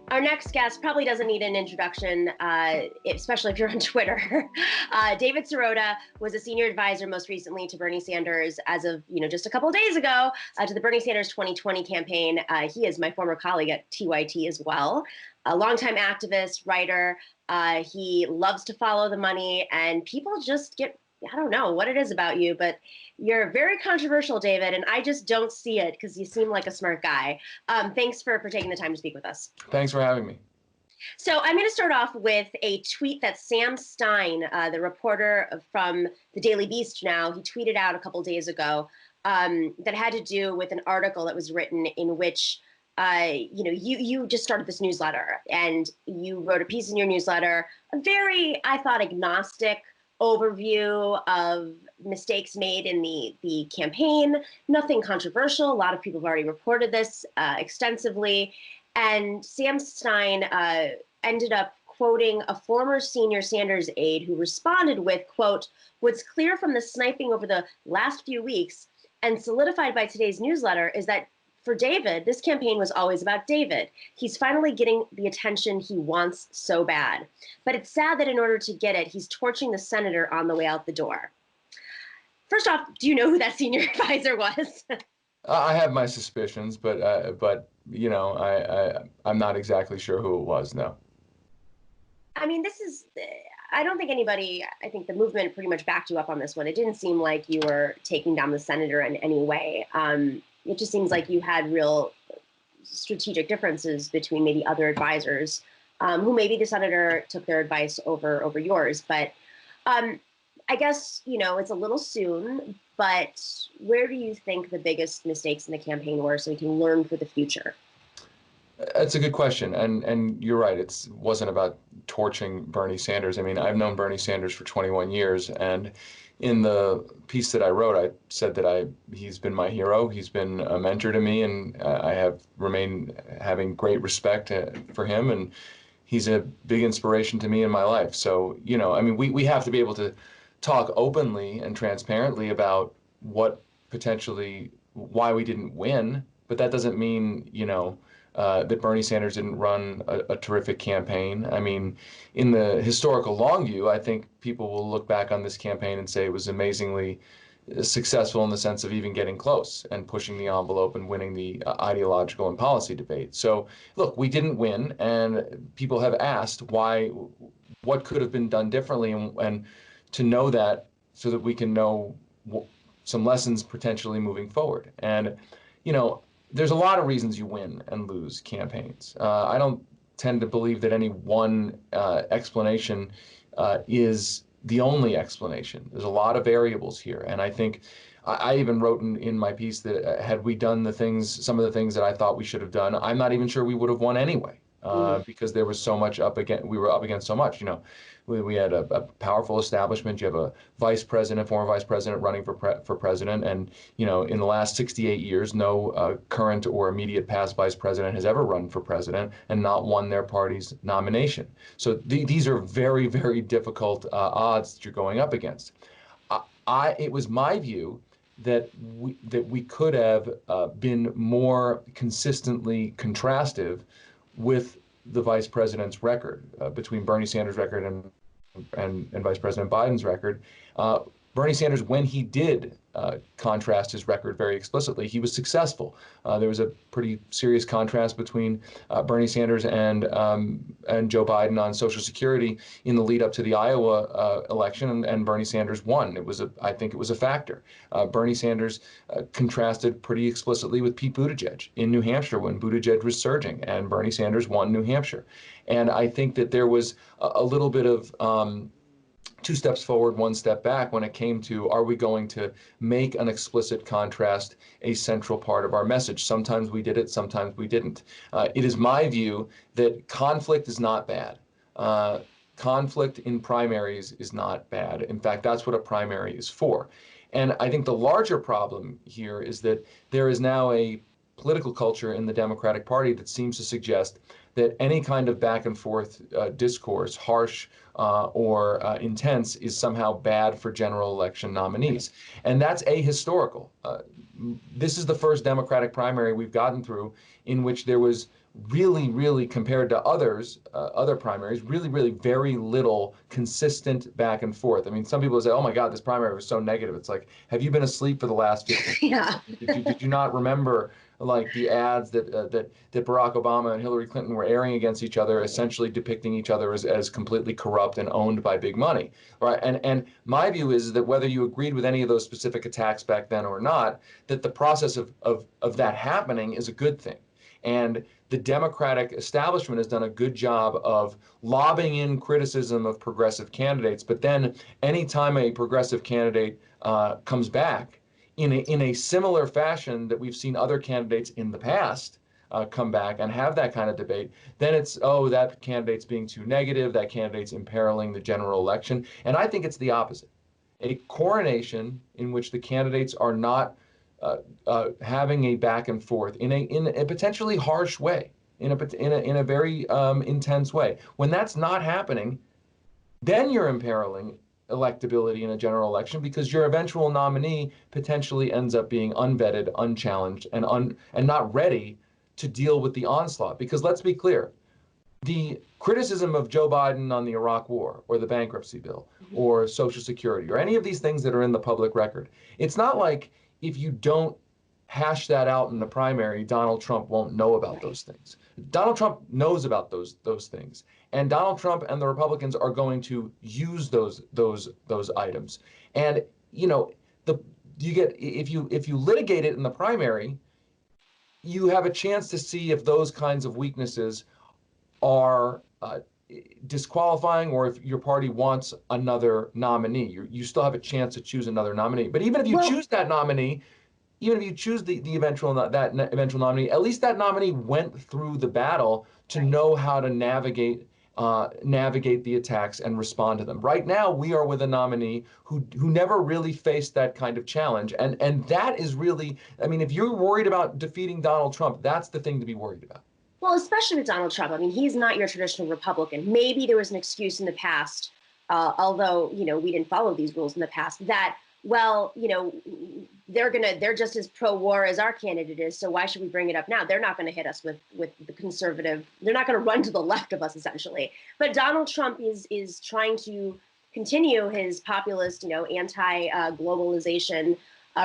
Our next guest probably doesn't need an introduction, especially if you're on Twitter. David Sirota was a senior advisor most recently to Bernie Sanders as of, just a couple of days ago to the Bernie Sanders 2020 campaign. He is my former colleague at TYT as well, a longtime activist, writer. He loves to follow the money, and people just get, I don't know what it is about you, but you're very controversial, David, and I just don't see it because you seem like a smart guy. Thanks for taking the time to speak with us. Thanks for having me. So I'm going to start off with a tweet that Sam Stein, the reporter from the Daily Beast now, he tweeted out a couple days ago that had to do with an article that was written in which you just started this newsletter and you wrote a piece in your newsletter, a very, I thought, agnostic overview of mistakes made in the campaign, nothing controversial. A lot of people have already reported this extensively. And Sam Stein ended up quoting a former senior Sanders aide who responded with, quote, "What's clear from the sniping over the last few weeks and solidified by today's newsletter is that for David, this campaign was always about David. He's finally getting the attention he wants so bad. But it's sad that in order to get it, he's torching the senator on the way out the door." First off, do you know who that senior advisor was? I have my suspicions, but I'm not exactly sure who it was. No. I mean, I don't think anybody, I think the movement pretty much backed you up on this one. It didn't seem like you were taking down the senator in any way. It just seems like you had real strategic differences between maybe other advisors who maybe the senator took their advice over yours. But I guess, it's a little soon, but where do you think the biggest mistakes in the campaign were so we can learn for the future? That's a good question. And you're right. It wasn't about torching Bernie Sanders. I mean, I've known Bernie Sanders for 21 years. And in the piece that I wrote, I said that he's been my hero. He's been a mentor to me. And I have remained having great respect for him. And he's a big inspiration to me in my life. So, we have to be able to talk openly and transparently about why we didn't win. But that doesn't mean, that Bernie Sanders didn't run a terrific campaign. I mean, in the historical long view, I think people will look back on this campaign and say it was amazingly successful in the sense of even getting close and pushing the envelope and winning the ideological and policy debate. So, look, we didn't win, and people have asked what could have been done differently, and to know that so that we can know some lessons potentially moving forward. And, there's a lot of reasons you win and lose campaigns. I don't tend to believe that any one explanation is the only explanation. There's a lot of variables here. And I think I even wrote in my piece that had we done some of the things that I thought we should have done, I'm not even sure we would have won anyway. Because there was so much we were up against so much. We had a powerful establishment. You have a former vice president running for president, and in the last 68 years, no current or immediate past vice president has ever run for president and not won their party's nomination. So these are very, very difficult odds that you're going up against. It was my view that we could have been more consistently contrastive with the vice president's record, between Bernie Sanders' record and Vice President Biden's record. Bernie Sanders, when he did contrast his record very explicitly, he was successful. There was a pretty serious contrast between Bernie Sanders and Joe Biden on Social Security in the lead up to the Iowa election, and Bernie Sanders won. I think it was a factor. Bernie Sanders contrasted pretty explicitly with Pete Buttigieg in New Hampshire when Buttigieg was surging, and Bernie Sanders won New Hampshire. And I think that there was a little bit of two steps forward, one step back when it came to, are we going to make an explicit contrast a central part of our message? Sometimes we did it, sometimes we didn't. It is my view that conflict is not bad. Conflict in primaries is not bad. In fact, that's what a primary is for. And I think the larger problem here is that there is now a political culture in the Democratic Party that seems to suggest that any kind of back and forth discourse, harsh or intense, is somehow bad for general election nominees. And that's ahistorical. This is the first Democratic primary we've gotten through in which there was really compared to others, other primaries, really very little consistent back and forth. I mean, some people say, oh my God, this primary was so negative. It's like, have you been asleep for the last 15 Yeah. years? Did you not remember like the ads that Barack Obama and Hillary Clinton were airing against each other, essentially depicting each other as completely corrupt and owned by big money, right? And my view is that whether you agreed with any of those specific attacks back then or not, that the process of that happening is a good thing. And the Democratic establishment has done a good job of lobbing in criticism of progressive candidates. But then anytime a progressive candidate comes back in a similar fashion that we've seen other candidates in the past come back and have that kind of debate, then it's, oh, that candidate's being too negative, that candidate's imperiling the general election. And I think it's the opposite. A coronation in which the candidates are not having a back and forth in a potentially harsh way, in a very intense way. When that's not happening, then you're imperiling electability in a general election because your eventual nominee potentially ends up being unvetted, unchallenged, and not ready to deal with the onslaught. Because let's be clear, the criticism of Joe Biden on the Iraq War or the bankruptcy bill or Social Security or any of these things that are in the public record, it's not like if you don't hash that out in the primary, Donald Trump won't know about those things. Donald Trump knows about those things, and Donald Trump and the Republicans are going to use those items. And if you litigate it in the primary, you have a chance to see if those kinds of weaknesses are disqualifying, or if your party wants another nominee. You still have a chance to choose another nominee. But even if you choose that nominee, even if you choose the eventual nominee, at least that nominee went through the battle to know how to navigate the attacks and respond to them. Right now, we are with a nominee who never really faced that kind of challenge, and that is really, I mean, if you're worried about defeating Donald Trump, that's the thing to be worried about. Well, especially with Donald Trump. I mean, he's not your traditional Republican. Maybe there was an excuse in the past, although, we didn't follow these rules in the past, that, well, they're just as pro-war as our candidate is, so why should we bring it up now? They're not going to hit us with the conservative, they're not going to run to the left of us, essentially. But Donald Trump is trying to continue his populist, anti-globalization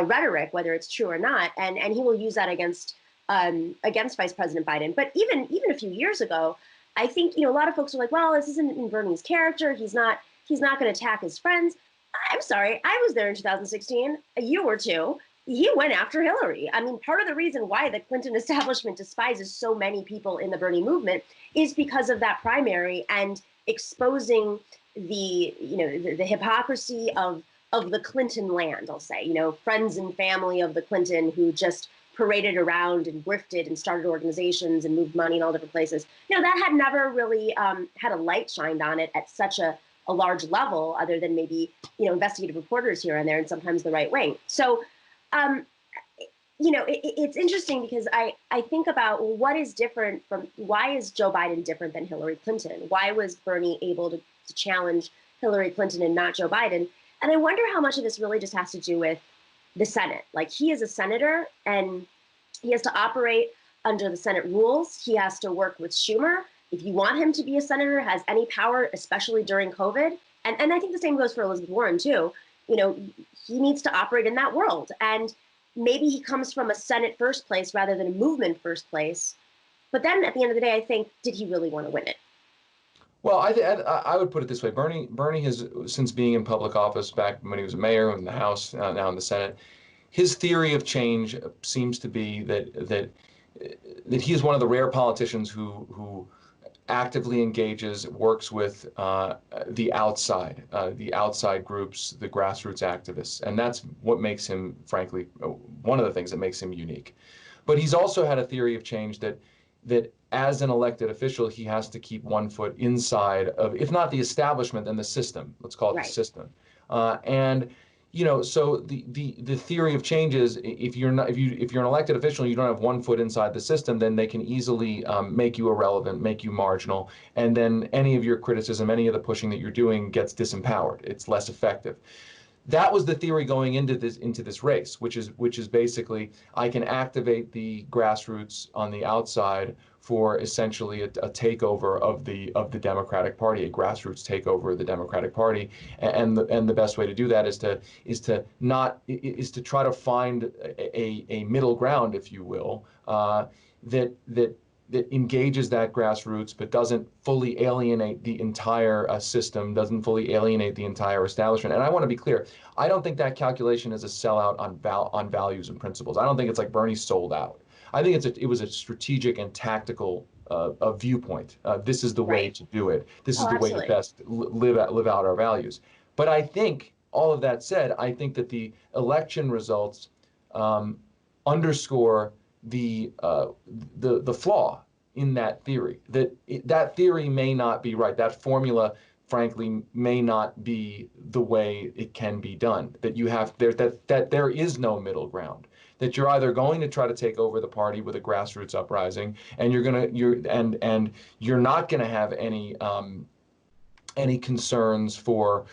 rhetoric, whether it's true or not, and he will use that against Vice President Biden. But even a few years ago, I think, a lot of folks are like, well, this isn't in Bernie's character. He's not going to attack his friends. I'm sorry, I was there in 2016, a year or two. He went after Hillary. I mean, part of the reason why the Clinton establishment despises so many people in the Bernie movement is because of that primary and exposing the hypocrisy of the Clinton land, I'll say, friends and family of the Clinton who just paraded around and grifted and started organizations and moved money in all different places. That had never really had a light shined on it at such a large level, other than maybe, investigative reporters here and there, and sometimes the right wing. So, it's interesting because I think about what is different why is Joe Biden different than Hillary Clinton? Why was Bernie able to challenge Hillary Clinton and not Joe Biden? And I wonder how much of this really just has to do with the Senate. Like, he is a senator and he has to operate under the Senate rules. He has to work with Schumer. If you want him to be a senator, has any power, especially during COVID, and I think the same goes for Elizabeth Warren too, he needs to operate in that world. And maybe he comes from a Senate first place rather than a movement first place. But then at the end of the day, I think, did he really want to win it? Well, I would put it this way. Bernie has, since being in public office back when he was a mayor in the House, now in the Senate, his theory of change seems to be that he is one of the rare politicians who actively engages, works with the outside groups, the grassroots activists. And that's what makes him, frankly, one of the things that makes him unique. But he's also had a theory of change that as an elected official, he has to keep one foot inside of, if not the establishment, then the system. Let's call it the system. So the theory of change is if you're an elected official and you don't have one foot inside the system, then they can easily make you irrelevant, make you marginal, and then any of your criticism, any of the pushing that you're doing gets disempowered. It's less effective. That was the theory going into this race, which is basically I can activate the grassroots on the outside for essentially a takeover of the Democratic Party, a grassroots takeover of the Democratic Party, and the best way to do that is to try to find a middle ground, if you will, that engages that grassroots, but doesn't fully alienate the entire system, doesn't fully alienate the entire establishment. And I want to be clear, I don't think that calculation is a sellout on values and principles. I don't think it's like Bernie sold out. I think it was a strategic and tactical viewpoint. This is the way to do it. This is the way to best live out our values. But I think, all of that said, I think that the election results underscore the flaw in that theory. That theory may not be right. That formula, frankly, may not be the way it can be done. That there is no middle ground. That you're either going to try to take over the party with a grassroots uprising, and you're not going to have any concerns for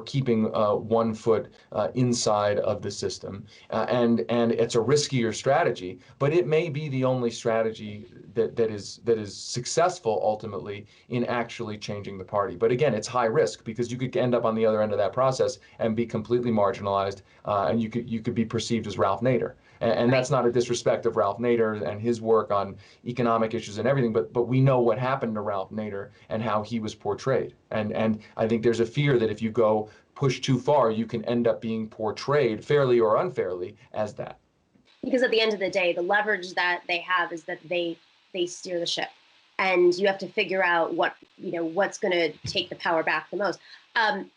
keeping 1 foot inside of the system, and it's a riskier strategy, but it may be the only strategy that is successful ultimately in actually changing the party. But again, it's high risk because you could end up on the other end of that process and be completely marginalized, and you could be perceived as Ralph Nader. And that's not a disrespect of Ralph Nader and his work on economic issues and everything, but we know what happened to Ralph Nader and how he was portrayed. And I think there's a fear that if you go push too far, you can end up being portrayed, fairly or unfairly, as that. Because at the end of the day, the leverage that they have is that they steer the ship. And you have to figure out what's going to take the power back the most.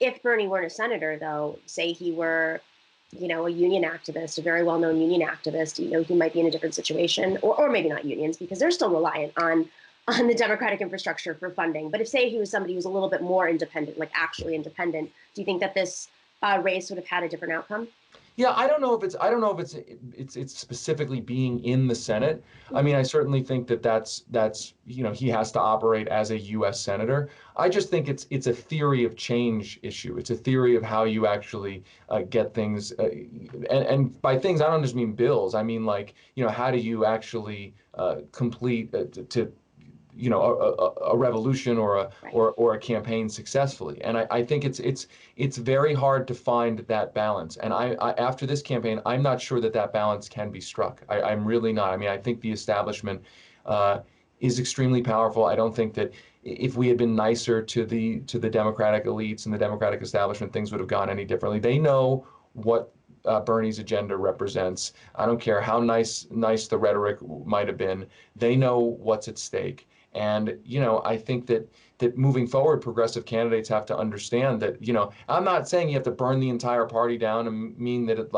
If Bernie weren't a senator, though, say he were a union activist, a very well-known union activist, he might be in a different situation, or maybe not unions, because they're still reliant on the Democratic infrastructure for funding. But if, say, he was somebody who's a little bit more independent, like actually independent, do you think that this race would have had a different outcome? Yeah, I don't know if it's specifically being in the Senate. I mean, I certainly think that's he has to operate as a U.S. senator. I just think it's a theory of change issue. It's a theory of how you actually get things, and by things I don't just mean bills. I mean, like, how do you actually complete a revolution or a campaign successfully. And I think it's very hard to find that balance. And I after this campaign, I'm not sure that balance can be struck. I'm really not. I mean, I think the establishment is extremely powerful. I don't think that if we had been nicer to the Democratic elites and the Democratic establishment, things would have gone any differently. They know what Bernie's agenda represents. I don't care how nice the rhetoric might have been. They know what's at stake. And, I think that moving forward, progressive candidates have to understand that, I'm not saying you have to burn the entire party down and mean that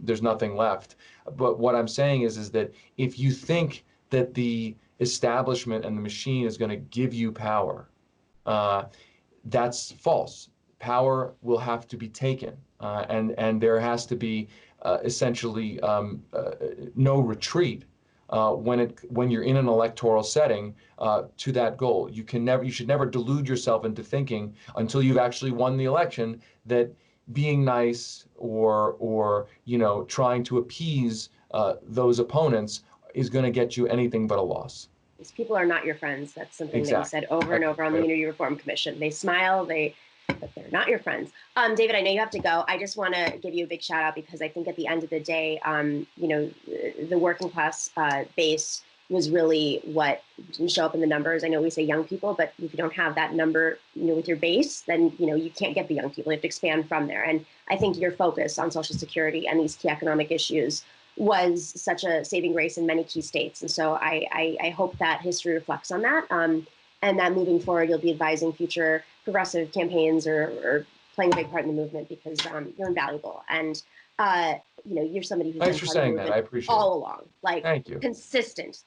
there's nothing left. But what I'm saying is that if you think that the establishment and the machine is going to give you power, that's false. Power will have to be taken, and there has to be essentially no retreat when you're in an electoral setting to that goal. You should never delude yourself into thinking until you've actually won the election that being nice or trying to appease those opponents is going to get you anything but a loss. These people are not your friends. That's something that you said over and over on the Unity Reform Commission. They smile, but they're not your friends. David, I know you have to go. I just want to give you a big shout out because I think at the end of the day, the working class base was really what didn't show up in the numbers. I know we say young people, but if you don't have that number, with your base, then, you can't get the young people. You have to expand from there. And I think your focus on Social Security and these key economic issues was such a saving grace in many key states. And so I hope that history reflects on that. And that moving forward, you'll be advising future progressive campaigns or playing a big part in the movement because you're invaluable. And, you're somebody who's Thanks for saying that. I appreciate it. All along. Thank you. Consistent,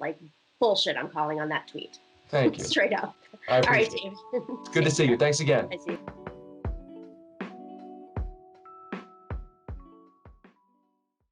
bullshit I'm calling on that tweet. Thank you. Straight up. I appreciate it. All right, Dave. Good to see you. Thanks again. I see you.